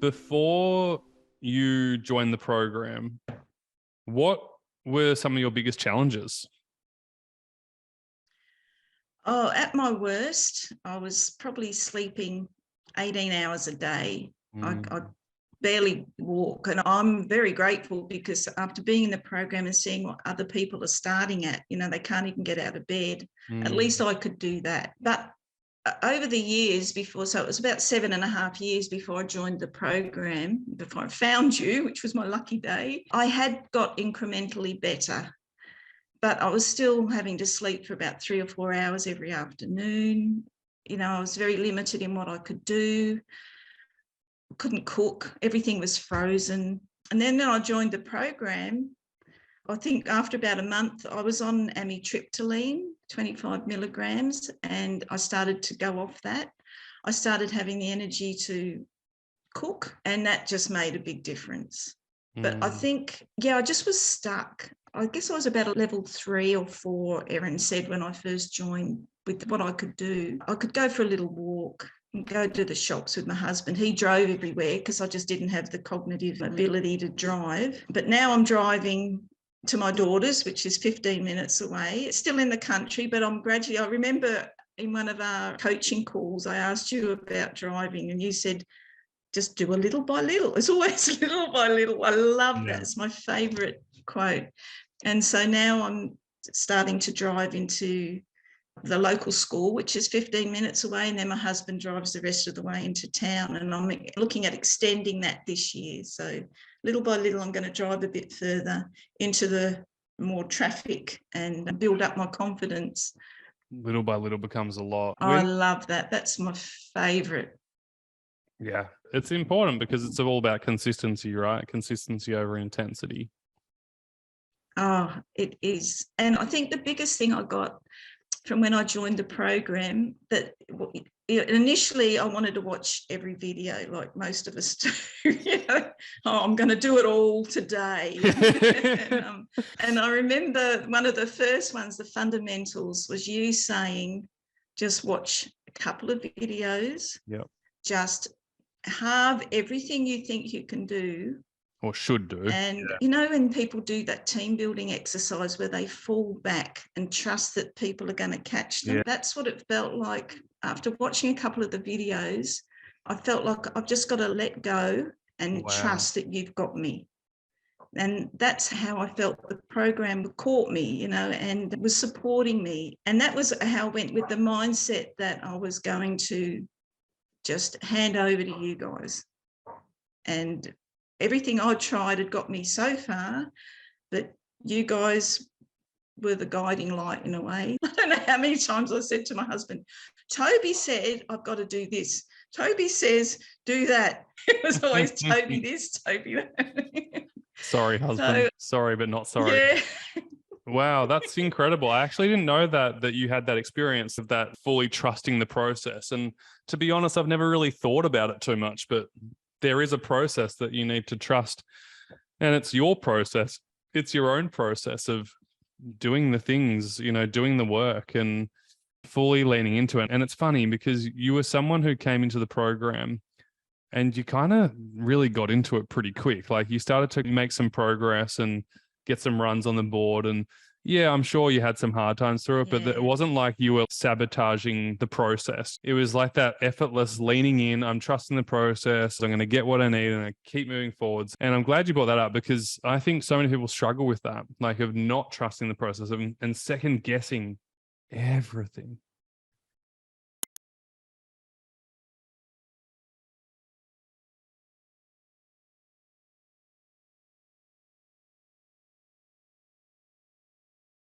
Before you joined the program, what were some of your biggest challenges? Oh, at my worst, I was probably sleeping 18 hours a day. I barely walk. And I'm very grateful because after being in the program and seeing what other people are starting at, they can't even get out of bed. At least I could do that. But over the years before, so it was about 7.5 years before I joined the program, before I found you, which was my lucky day, I had got incrementally better. But I was still having to sleep for about 3 or 4 hours every afternoon. I was very limited in what I could do. Couldn't cook. Everything was frozen. And then I joined the program. I think after about a month, I was on amitriptyline, 25 milligrams, and I started to go off that. I started having the energy to cook, and that just made a big difference. But I think, I just was stuck. I guess I was about a level 3 or 4, Erin said, when I first joined, with what I could do. I could go for a little walk and go to the shops with my husband. He drove everywhere because I just didn't have the cognitive ability to drive. But now I'm driving to my daughter's, which is 15 minutes away. It's still in the country, but I remember in one of our coaching calls, I asked you about driving and you said, just do a little by little. It's always little by little. I love that. It's my favourite quote. And so now I'm starting to drive into the local school, which is 15 minutes away, and then my husband drives the rest of the way into town, and I'm looking at extending that this year. So little by little, I'm going to drive a bit further into the more traffic and build up my confidence. Little by little becomes a lot. I love that. That's my favourite. Yeah, it's important because it's all about consistency, right? Consistency over intensity. Oh, it is. And I think the biggest thing I got from when I joined the program, that initially I wanted to watch every video like most of us do. I'm going to do it all today. and I remember one of the first ones, the fundamentals, was you saying, just watch a couple of videos. Yep. Just halve everything you think you can do. Or should do. And, when people do that team building exercise where they fall back and trust that people are going to catch them, that's what it felt like after watching a couple of the videos. I felt like I've just got to let go and trust that you've got me. And that's how I felt the program caught me, and was supporting me. And that was how I went with the mindset that I was going to just hand over to you guys. And everything I tried had got me so far, but you guys were the guiding light in a way. I don't know how many times I said to my husband, Toby said, I've got to do this. Toby says, do that. It was always Toby this, Toby that. Sorry, husband. Sorry, but not sorry. Yeah. Wow, that's incredible. I actually didn't know that you had that experience of that fully trusting the process. And to be honest, I've never really thought about it too much, but there is a process that you need to trust, and it's your process. It's your own process of doing the things, doing the work and fully leaning into it. And it's funny because you were someone who came into the program and you kind of really got into it pretty quick. Like you started to make some progress and get some runs on the board. And yeah, I'm sure you had some hard times through it, but it wasn't like you were sabotaging the process. It was like that effortless leaning in. I'm trusting the process. I'm going to get what I need and I keep moving forwards. And I'm glad you brought that up because I think so many people struggle with that, like of not trusting the process and second guessing everything.